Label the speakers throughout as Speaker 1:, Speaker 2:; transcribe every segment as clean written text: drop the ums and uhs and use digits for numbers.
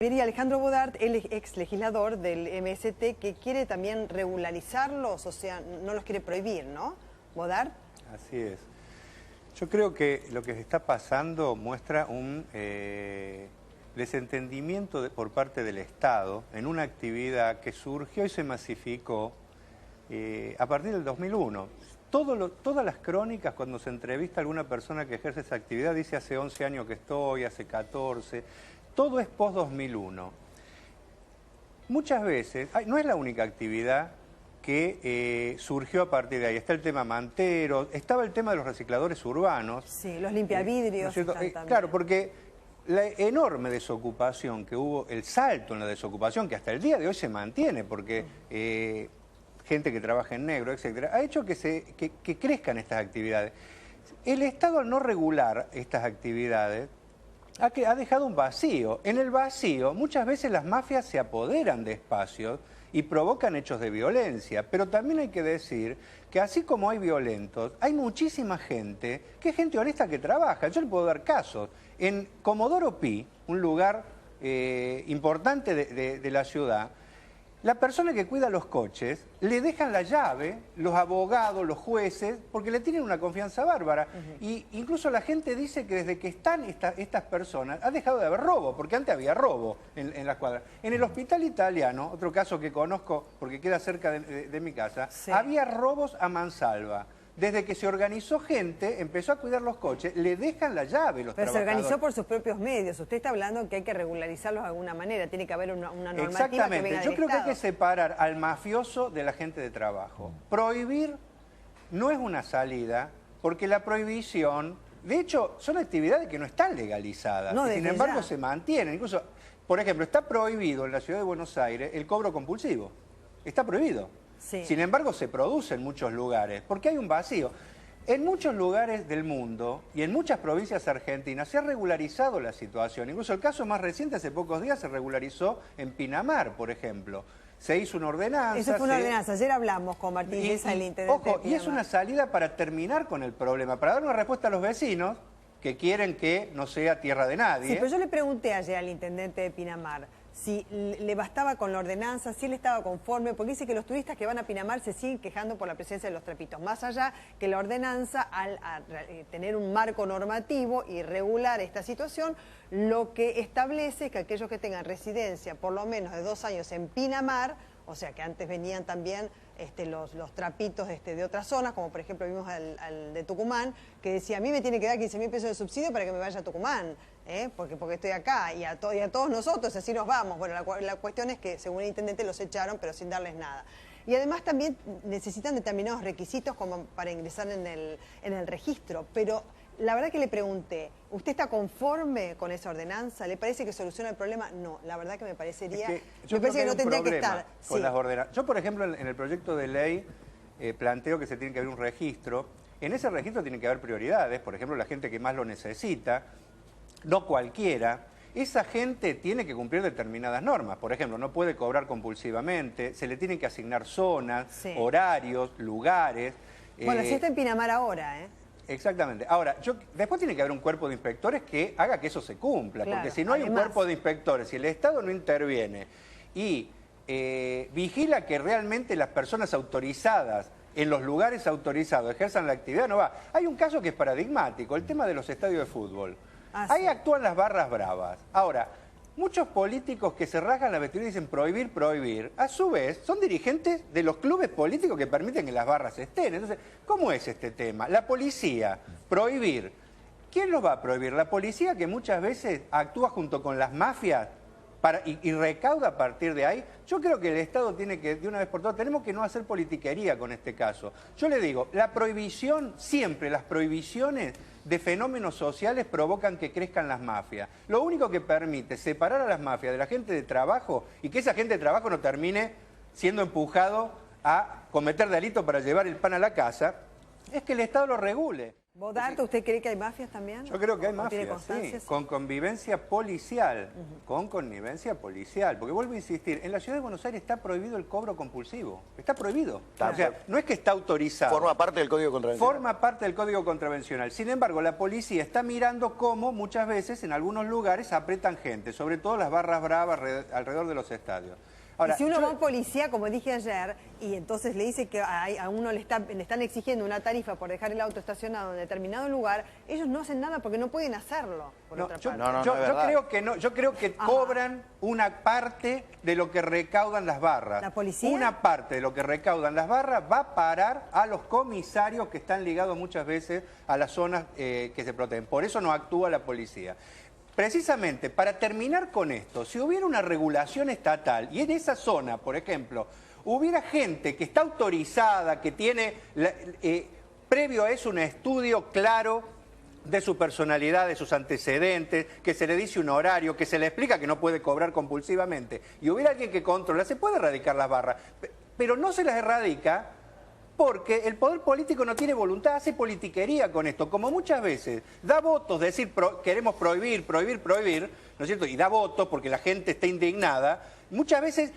Speaker 1: Y Alejandro Bodart, el ex legislador del MST, que quiere también regularizarlos, o sea, no los quiere prohibir, ¿no? Bodart.
Speaker 2: Así es. Yo creo que lo que se está pasando muestra un desentendimiento por parte del Estado en una actividad que surgió y se masificó a partir del 2001. Todas las crónicas, cuando se entrevista a alguna persona que ejerce esa actividad, dice hace 11 años que estoy, hace 14, todo es post-2001. Muchas veces, no es la única actividad que surgió a partir de ahí. Está el tema mantero, estaba el tema de los recicladores urbanos.
Speaker 1: Sí, los limpiavidrios.
Speaker 2: ¿No? Claro, porque la enorme desocupación que hubo, el salto en la desocupación, que hasta el día de hoy se mantiene, porque gente que trabaja en negro, etcétera, ha hecho que crezcan estas actividades. El Estado, al no regular estas actividades, ha dejado un vacío. En el vacío, muchas veces las mafias se apoderan de espacios y provocan hechos de violencia. Pero también hay que decir que así como hay violentos, hay muchísima gente, que es gente honesta que trabaja. Yo le puedo dar casos. En Comodoro Pi, un lugar importante de la ciudad, la persona que cuida los coches, le dejan la llave, los abogados, los jueces, porque le tienen una confianza bárbara. Y incluso la gente dice que desde que están estas personas, ha dejado de haber robo, porque antes había robo en las cuadras. En el hospital italiano, otro caso que conozco porque queda cerca de mi casa, sí, había robos a mansalva. Desde que se organizó gente, empezó a cuidar los coches, le dejan la llave los trabajadores.
Speaker 1: Pero se organizó por sus propios medios. Usted está hablando que hay que regularizarlos de alguna manera, tiene que haber una normativa.
Speaker 2: Exactamente.
Speaker 1: Que venga
Speaker 2: Yo
Speaker 1: del
Speaker 2: creo
Speaker 1: Estado.
Speaker 2: Que hay que separar al mafioso de la gente de trabajo. Prohibir no es una salida, porque la prohibición, de hecho, son actividades que no están legalizadas,
Speaker 1: No,
Speaker 2: y sin embargo se mantienen. Incluso, por ejemplo, está prohibido en la ciudad de Buenos Aires el cobro compulsivo. Está prohibido. Sí. Sin embargo, se produce en muchos lugares, porque hay un vacío. En muchos lugares del mundo y en muchas provincias argentinas se ha regularizado la situación. Incluso el caso más reciente, hace pocos días, se regularizó en Pinamar, por ejemplo. Se hizo una ordenanza.
Speaker 1: Eso fue una ordenanza. Ayer hablamos con Martín Leza, el intendente.
Speaker 2: Ojo, y es una salida para terminar con el problema, para dar una respuesta a los vecinos que quieren que no sea tierra de nadie.
Speaker 1: Sí, pero yo le pregunté ayer al intendente de Pinamar si le bastaba con la ordenanza, si él estaba conforme, porque dice que los turistas que van a Pinamar se siguen quejando por la presencia de los trapitos. Más allá que la ordenanza, al tener un marco normativo y regular esta situación, lo que establece es que aquellos que tengan residencia por lo menos de 2 años en Pinamar, o sea que antes venían también los trapitos de otras zonas, como por ejemplo vimos al de Tucumán, que decía, a mí me tiene que dar 15.000 pesos de subsidio para que me vaya a Tucumán, porque estoy acá, y a todos nosotros así nos vamos. Bueno, la cuestión es que según el intendente los echaron, pero sin darles nada. Y además también necesitan determinados requisitos como para ingresar en el registro, pero la verdad que le pregunté, ¿usted está conforme con esa ordenanza? ¿Le parece que soluciona el problema? No, la verdad que me parecería... me parece que no tendría que estar.
Speaker 2: Con las ordenanzas. Yo, por ejemplo, en el proyecto de ley planteo que se tiene que haber un registro. En ese registro tienen que haber prioridades, por ejemplo, la gente que más lo necesita, no cualquiera. Esa gente tiene que cumplir determinadas normas. Por ejemplo, no puede cobrar compulsivamente, se le tienen que asignar zonas, sí, horarios, lugares.
Speaker 1: Bueno, así está en Pinamar ahora,
Speaker 2: Exactamente. Ahora, después tiene que haber un cuerpo de inspectores que haga que eso se cumpla, claro, porque si no hay un cuerpo de inspectores, si el Estado no interviene y vigila que realmente las personas autorizadas en los lugares autorizados ejerzan la actividad, no va. Hay un caso que es paradigmático, el tema de los estadios de fútbol. Ahí actúan las barras bravas. Ahora, muchos políticos que se rasgan la vestidura y dicen prohibir, prohibir, a su vez son dirigentes de los clubes políticos que permiten que las barras estén. Entonces, ¿cómo es este tema? La policía, prohibir. ¿Quién los va a prohibir? La policía, que muchas veces actúa junto con las mafias y recauda a partir de ahí. Yo creo que el Estado tiene que, de una vez por todas, tenemos que no hacer politiquería con este caso. Yo le digo, la prohibición, siempre las prohibiciones de fenómenos sociales provocan que crezcan las mafias. Lo único que permite separar a las mafias de la gente de trabajo y que esa gente de trabajo no termine siendo empujado a cometer delitos para llevar el pan a la casa, es que el Estado lo regule.
Speaker 1: ¿Bodarto, usted cree que hay mafias también?
Speaker 2: Yo creo que hay
Speaker 1: ¿O tiene
Speaker 2: mafias, sí,
Speaker 1: constancias?
Speaker 2: con convivencia policial, con connivencia policial. Porque vuelvo a insistir, en la Ciudad de Buenos Aires está prohibido el cobro compulsivo. Está prohibido.
Speaker 3: Claro.
Speaker 2: O sea, no es que está autorizado.
Speaker 3: Forma parte del Código Contravencional.
Speaker 2: Forma parte del Código Contravencional. Sin embargo, la policía está mirando cómo muchas veces en algunos lugares apretan gente, sobre todo las barras bravas alrededor de los estadios. Ahora,
Speaker 1: y si uno va a un policía, como dije ayer, y entonces le dice que a uno le están exigiendo una tarifa por dejar el auto estacionado en determinado lugar, ellos no hacen nada porque no pueden hacerlo, por otra parte.
Speaker 2: Yo creo que no, yo creo que cobran una parte de lo que recaudan las barras.
Speaker 1: ¿La policía?
Speaker 2: Una parte de lo que recaudan las barras va a parar a los comisarios que están ligados muchas veces a las zonas que se protegen. Por eso no actúa la policía. Precisamente, para terminar con esto, si hubiera una regulación estatal y en esa zona, por ejemplo, hubiera gente que está autorizada, que tiene previo a eso un estudio claro de su personalidad, de sus antecedentes, que se le dice un horario, que se le explica que no puede cobrar compulsivamente, y hubiera alguien que controla, se puede erradicar las barras, pero no se las erradica porque el poder político no tiene voluntad, hace politiquería con esto, como muchas veces da votos, decir queremos prohibir, ¿no es cierto? Y da votos porque la gente está indignada. Muchas veces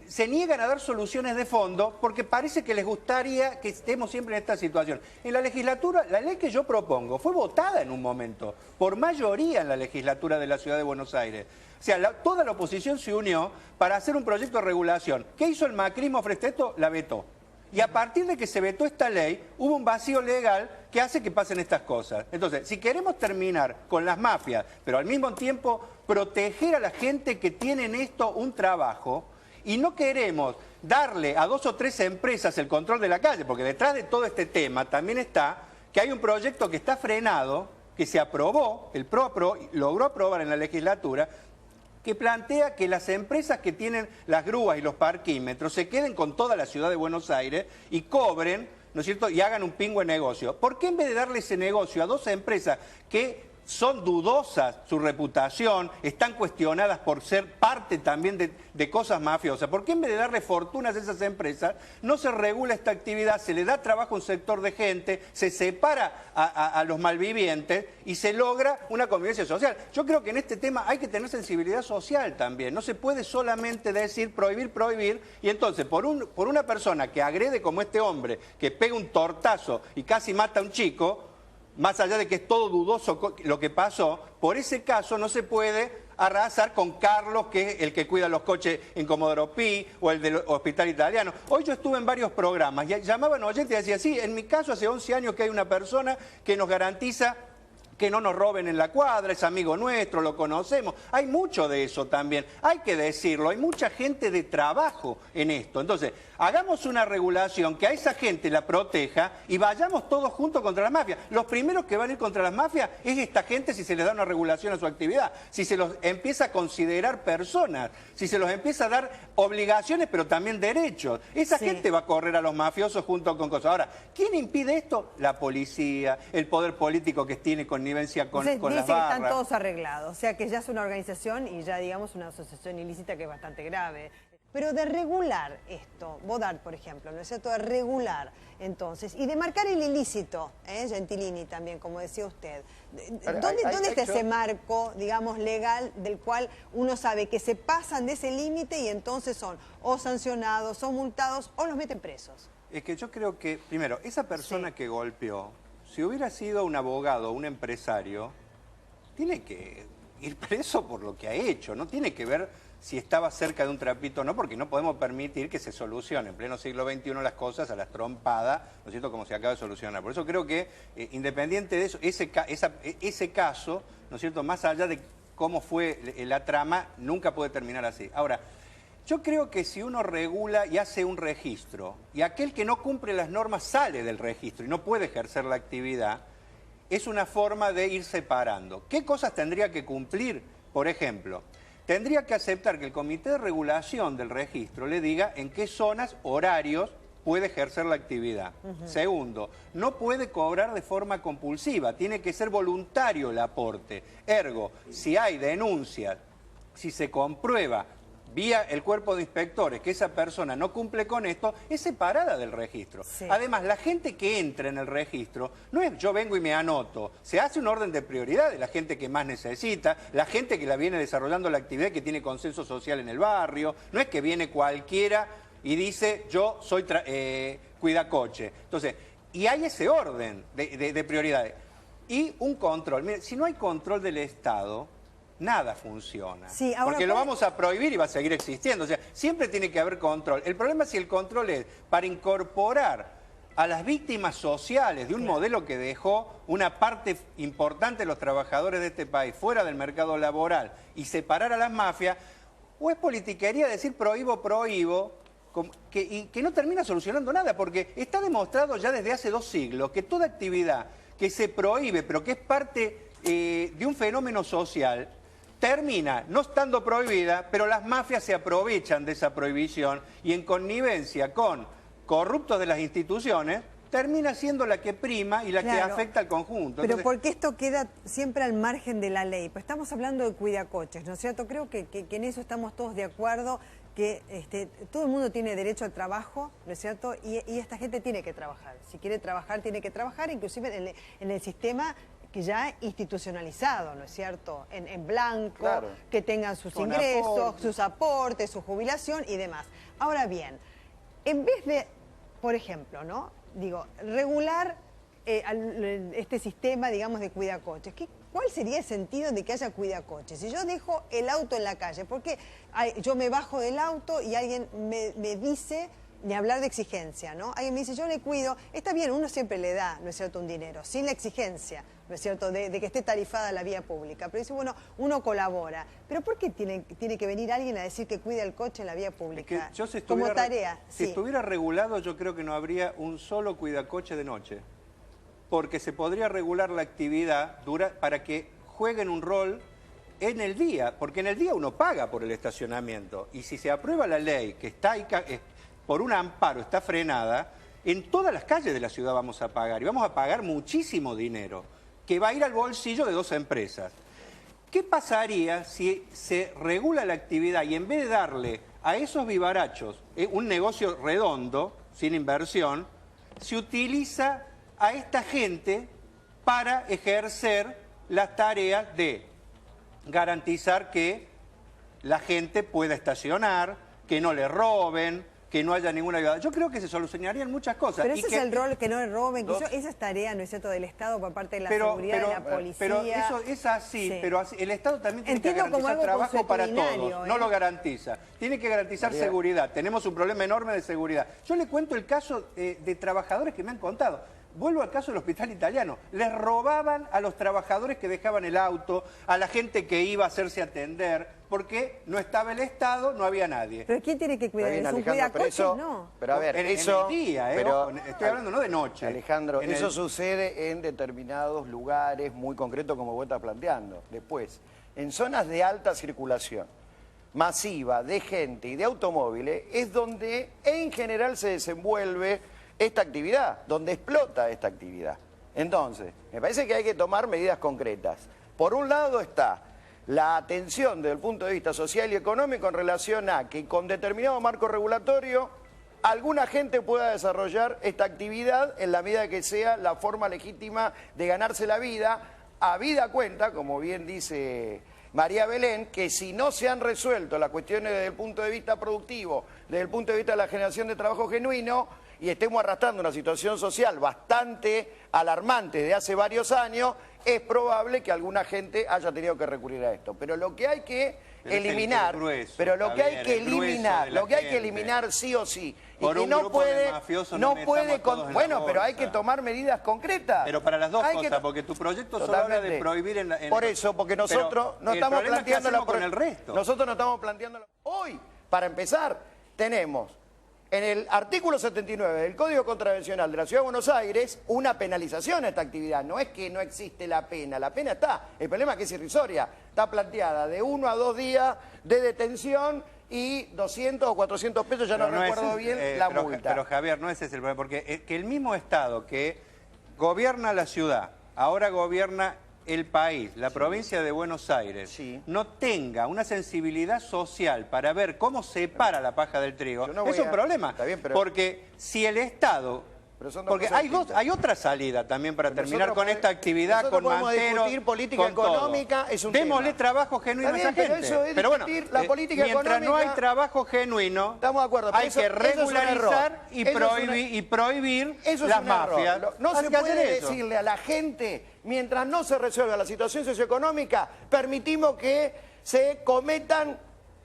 Speaker 2: se niegan a dar soluciones de fondo porque parece que les gustaría que estemos siempre en esta situación. En la legislatura, la ley que yo propongo fue votada en un momento, por mayoría en la legislatura de la Ciudad de Buenos Aires. O sea, toda la oposición se unió para hacer un proyecto de regulación. ¿Qué hizo el macrismo frente a esto? La vetó. Y a partir de que se vetó esta ley, hubo un vacío legal que hace que pasen estas cosas. Entonces, si queremos terminar con las mafias, pero al mismo tiempo proteger a la gente que tiene en esto un trabajo, y no queremos darle a 2 o 3 empresas el control de la calle, porque detrás de todo este tema también está que hay un proyecto que está frenado, que se aprobó, el PRO logró aprobar en la legislatura, que plantea que las empresas que tienen las grúas y los parquímetros se queden con toda la Ciudad de Buenos Aires y cobren, ¿no es cierto?, y hagan un pingüe negocio. ¿Por qué en vez de darle ese negocio a 2 empresas que son dudosas su reputación, están cuestionadas por ser parte también de cosas mafiosas? ¿Por qué en vez de darle fortunas a esas empresas no se regula esta actividad, se le da trabajo a un sector de gente, se separa a los malvivientes y se logra una convivencia social? Yo creo que en este tema hay que tener sensibilidad social también. No se puede solamente decir prohibir, y entonces por una persona que agrede como este hombre, que pega un tortazo y casi mata a un chico, más allá de que es todo dudoso lo que pasó, por ese caso no se puede arrasar con Carlos, que es el que cuida los coches en Comodoro Pi, o el del Hospital Italiano. Hoy yo estuve en varios programas y llamaban oyentes y decían, sí, en mi caso hace 11 años que hay una persona que nos garantiza que no nos roben en la cuadra, es amigo nuestro, lo conocemos. Hay mucho de eso también, hay que decirlo, hay mucha gente de trabajo en esto. Entonces, hagamos una regulación que a esa gente la proteja y vayamos todos juntos contra las mafias. Los primeros que van a ir contra las mafias es esta gente si se les da una regulación a su actividad, si se los empieza a considerar personas, si se los empieza a dar obligaciones pero también derechos. Esa gente va a correr a los mafiosos junto con cosas. Ahora, ¿quién impide esto? La policía, el poder político que tiene connivencia con las barras.
Speaker 1: Dice que están todos arreglados, o sea que ya es una organización y ya digamos una asociación ilícita que es bastante grave. Pero de regular esto, Bodart, por ejemplo, ¿no es cierto? De regular, entonces, y de marcar el ilícito, Gentilini también, como decía usted. ¿Dónde está ese marco, digamos, legal del cual uno sabe que se pasan de ese límite y entonces son o sancionados, o multados, o los meten presos?
Speaker 2: Es que yo creo que, primero, esa persona que golpeó, si hubiera sido un abogado o un empresario, tiene que ir preso por lo que ha hecho, no tiene que ver si estaba cerca de un trapito o no, porque no podemos permitir que se solucione en pleno siglo XXI las cosas a las trompadas, ¿no es cierto?, como se acaba de solucionar. Por eso creo que, independiente de eso, ese caso, ¿no es cierto?, más allá de cómo fue la trama, nunca puede terminar así. Ahora, yo creo que si uno regula y hace un registro, y aquel que no cumple las normas sale del registro y no puede ejercer la actividad, es una forma de ir separando. ¿Qué cosas tendría que cumplir? Por ejemplo, tendría que aceptar que el Comité de Regulación del registro le diga en qué zonas, horarios, puede ejercer la actividad. Segundo, no puede cobrar de forma compulsiva, tiene que ser voluntario el aporte. Ergo, si hay denuncias, si se comprueba vía el cuerpo de inspectores, que esa persona no cumple con esto, es separada del registro.
Speaker 1: Sí.
Speaker 2: Además, la gente que entra en el registro, no es yo vengo y me anoto, se hace un orden de prioridad de la gente que más necesita, la gente que la viene desarrollando la actividad, que tiene consenso social en el barrio, no es que viene cualquiera y dice yo soy cuidacoche. Entonces, y hay ese orden de prioridades. Y un control. Mire, si no hay control del Estado, nada funciona.
Speaker 1: Sí, ahora
Speaker 2: porque lo vamos a prohibir y va a seguir existiendo. O sea, siempre tiene que haber control. El problema es si el control es para incorporar a las víctimas sociales de un modelo que dejó una parte importante de los trabajadores de este país fuera del mercado laboral y separar a las mafias, o es politiquería decir prohíbo, y que no termina solucionando nada, porque está demostrado ya desde hace 2 siglos que toda actividad que se prohíbe, pero que es parte de un fenómeno social, termina no estando prohibida, pero las mafias se aprovechan de esa prohibición y en connivencia con corruptos de las instituciones, termina siendo la que prima y la que afecta al conjunto.
Speaker 1: Pero porque esto queda siempre al margen de la ley. Pues estamos hablando de cuidacoches, ¿no es cierto? Creo que en eso estamos todos de acuerdo, que todo el mundo tiene derecho al trabajo, ¿no es cierto? Y esta gente tiene que trabajar. Si quiere trabajar, tiene que trabajar, inclusive en el sistema que ya institucionalizado, ¿no es cierto? En blanco, claro, que tengan sus ingresos, sus aportes, su jubilación y demás. Ahora bien, en vez de, por ejemplo, ¿no? Digo, regular este sistema, digamos, de cuidacoches. ¿Cuál sería el sentido de que haya cuidacoches? Si yo dejo el auto en la calle, porque yo me bajo del auto y alguien me dice, ni hablar de exigencia, ¿no? Alguien me dice, yo le cuido, está bien, uno siempre le da, ¿no es cierto?, un dinero, sin la exigencia, ¿no es cierto?, de que esté tarifada la vía pública. Pero dice, bueno, uno colabora. ¿Pero por qué tiene que venir alguien a decir que cuida el coche en la vía pública?
Speaker 2: Es que
Speaker 1: como tarea.
Speaker 2: Si estuviera regulado, yo creo que no habría un solo cuidacoche de noche. Porque se podría regular la actividad para que jueguen un rol en el día. Porque en el día uno paga por el estacionamiento. Y si se aprueba la ley, que está ahí, por un amparo está frenada, en todas las calles de la ciudad vamos a pagar. Y vamos a pagar muchísimo dinero, que va a ir al bolsillo de 2 empresas. ¿Qué pasaría si se regula la actividad y en vez de darle a esos vivarachos un negocio redondo, sin inversión, se utiliza a esta gente para ejercer las tareas de garantizar que la gente pueda estacionar, que no le roben, que no haya ninguna ayuda? Yo creo que se solucionarían muchas cosas.
Speaker 1: Pero ese es el rol, que no le roben, esa es tarea, ¿no es cierto?, del Estado por parte de la seguridad, de la policía.
Speaker 2: Pero eso es así, sí. Pero el Estado también tiene que garantizar trabajo para todos, no lo garantiza. Tiene que garantizar seguridad, tenemos un problema enorme de seguridad. Yo le cuento el caso de trabajadores que me han contado. Vuelvo al caso del Hospital Italiano. Les robaban a los trabajadores que dejaban el auto, a la gente que iba a hacerse atender, porque no estaba el Estado, no había nadie.
Speaker 1: ¿Pero quién tiene que cuidar? ¿Es un cuidacoches? No.
Speaker 3: Pero a ver,
Speaker 2: en el día, estoy hablando no de noche.
Speaker 3: Alejandro, eso sucede en determinados lugares muy concretos como vos estás planteando. Después, en zonas de alta circulación masiva de gente y de automóviles, es donde en general se desenvuelve esta actividad, donde explota esta actividad. Entonces, me parece que hay que tomar medidas concretas. Por un lado está la atención desde el punto de vista social y económico en relación a que con determinado marco regulatorio alguna gente pueda desarrollar esta actividad en la medida que sea la forma legítima de ganarse la vida, habida cuenta, como bien dice María Belén, que si no se han resuelto las cuestiones desde el punto de vista productivo, desde el punto de vista de la generación de trabajo genuino, y estemos arrastrando una situación social bastante alarmante de hace varios años, es probable que alguna gente haya tenido que recurrir a esto. Pero lo que hay que eliminar, sí o sí, y que no puede, bueno, pero hay que tomar medidas concretas.
Speaker 2: Pero para las dos cosas, porque tu proyecto solo habla de prohibir
Speaker 3: Por eso, porque nosotros no estamos planteando
Speaker 2: con el resto.
Speaker 3: Nosotros no estamos planteando. Hoy, para empezar, tenemos en el artículo 79 del Código Contravencional de la Ciudad de Buenos Aires una penalización a esta actividad. No es que no existe la pena está. El problema es que es irrisoria. Está planteada de 1 a 2 días de detención y 200 o 400 pesos, ya no recuerdo bien la multa.
Speaker 2: Pero Javier, no ese es el problema, porque que el mismo Estado que gobierna la ciudad, ahora gobierna el país, la provincia de Buenos Aires,
Speaker 3: Sí.
Speaker 2: no tenga una sensibilidad social para ver cómo separa la paja del trigo,
Speaker 3: Yo no voy
Speaker 2: es un
Speaker 3: a-
Speaker 2: problema.
Speaker 3: Está bien, pero-
Speaker 2: Porque si el Estado...
Speaker 3: Pero son dos
Speaker 2: Porque
Speaker 3: cosas
Speaker 2: hay
Speaker 3: distintas.
Speaker 2: otra salida también para
Speaker 3: Pero
Speaker 2: terminar
Speaker 3: nosotros
Speaker 2: con esta actividad,
Speaker 3: nosotros
Speaker 2: con
Speaker 3: podemos
Speaker 2: Mantero,
Speaker 3: discutir política
Speaker 2: con todo.
Speaker 3: económica, es un
Speaker 2: Démosle
Speaker 3: tema.
Speaker 2: trabajo genuino a
Speaker 3: Está
Speaker 2: esa
Speaker 3: bien, pero
Speaker 2: gente.
Speaker 3: eso es
Speaker 2: Pero bueno,
Speaker 3: discutir la política
Speaker 2: mientras no hay
Speaker 3: económica.
Speaker 2: trabajo genuino,
Speaker 3: Estamos de acuerdo, pero
Speaker 2: hay
Speaker 3: eso-
Speaker 2: que
Speaker 3: eso es un
Speaker 2: regularizar
Speaker 3: error.
Speaker 2: y,
Speaker 3: Eso es
Speaker 2: prohibir
Speaker 3: Eso es
Speaker 2: las
Speaker 3: un error.
Speaker 2: mafias.
Speaker 3: No
Speaker 2: Hay
Speaker 3: se
Speaker 2: que hacer
Speaker 3: puede
Speaker 2: eso.
Speaker 3: decirle a la gente, mientras no se resuelva la situación socioeconómica, permitimos que se cometan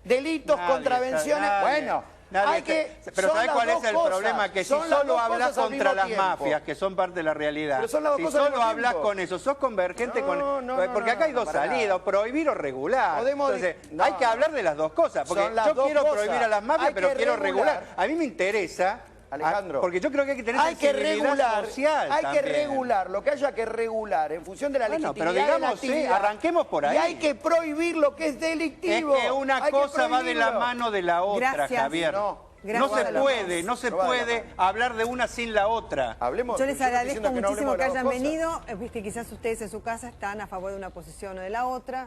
Speaker 3: delitos,
Speaker 2: Nadie
Speaker 3: contravenciones.
Speaker 2: está- nadie-
Speaker 3: bueno,
Speaker 2: nadie
Speaker 3: hay
Speaker 2: está-
Speaker 3: que...
Speaker 2: Pero
Speaker 3: son
Speaker 2: ¿sabes
Speaker 3: las
Speaker 2: cuál es
Speaker 3: dos
Speaker 2: el
Speaker 3: cosas,
Speaker 2: problema? Que si
Speaker 3: son las
Speaker 2: solo
Speaker 3: dos
Speaker 2: hablas
Speaker 3: cosas al
Speaker 2: contra
Speaker 3: mismo
Speaker 2: las
Speaker 3: tiempo.
Speaker 2: mafias, que son parte de la realidad,
Speaker 3: Pero son las dos
Speaker 2: si
Speaker 3: cosas al
Speaker 2: solo
Speaker 3: mismo
Speaker 2: hablas
Speaker 3: tiempo.
Speaker 2: con eso, sos convergente
Speaker 3: No,
Speaker 2: con...
Speaker 3: no,
Speaker 2: porque
Speaker 3: no,
Speaker 2: acá hay
Speaker 3: no,
Speaker 2: dos
Speaker 3: para nada.
Speaker 2: salidas, o prohibir o regular.
Speaker 3: Podemos
Speaker 2: Entonces,
Speaker 3: no,
Speaker 2: hay que
Speaker 3: no.
Speaker 2: hablar de las dos cosas, porque
Speaker 3: Son las
Speaker 2: yo
Speaker 3: dos
Speaker 2: quiero
Speaker 3: cosas.
Speaker 2: prohibir a las mafias,
Speaker 3: Hay
Speaker 2: pero
Speaker 3: que
Speaker 2: quiero regular.
Speaker 3: regular.
Speaker 2: A mí me interesa...
Speaker 3: Alejandro,
Speaker 2: porque yo creo que hay que tener
Speaker 3: hay que
Speaker 2: sensibilidad
Speaker 3: regular,
Speaker 2: social
Speaker 3: hay que
Speaker 2: también.
Speaker 3: regular lo que haya que regular en función de la
Speaker 2: Bueno,
Speaker 3: legitimidad
Speaker 2: pero digamos,
Speaker 3: de la actividad,
Speaker 2: arranquemos por ahí.
Speaker 3: y hay que prohibir lo que es
Speaker 2: Es
Speaker 3: delictivo.
Speaker 2: que una
Speaker 3: Hay que
Speaker 2: cosa va de la
Speaker 3: prohibirlo.
Speaker 2: mano de la otra,
Speaker 1: Gracias.
Speaker 2: Javier.
Speaker 3: No.
Speaker 1: Gracias
Speaker 2: No
Speaker 1: a
Speaker 2: se
Speaker 1: los
Speaker 2: puede,
Speaker 1: dos.
Speaker 2: no se
Speaker 3: No va de la
Speaker 2: puede
Speaker 3: mano.
Speaker 2: hablar de una sin la otra.
Speaker 3: Hablemos,
Speaker 1: Yo les
Speaker 3: estoy
Speaker 1: agradezco
Speaker 3: diciendo no
Speaker 1: muchísimo
Speaker 3: hablemos
Speaker 1: que
Speaker 3: de las
Speaker 1: hayan
Speaker 3: dos cosas.
Speaker 1: venido. Viste, quizás ustedes en su casa están a favor de una posición o de la otra.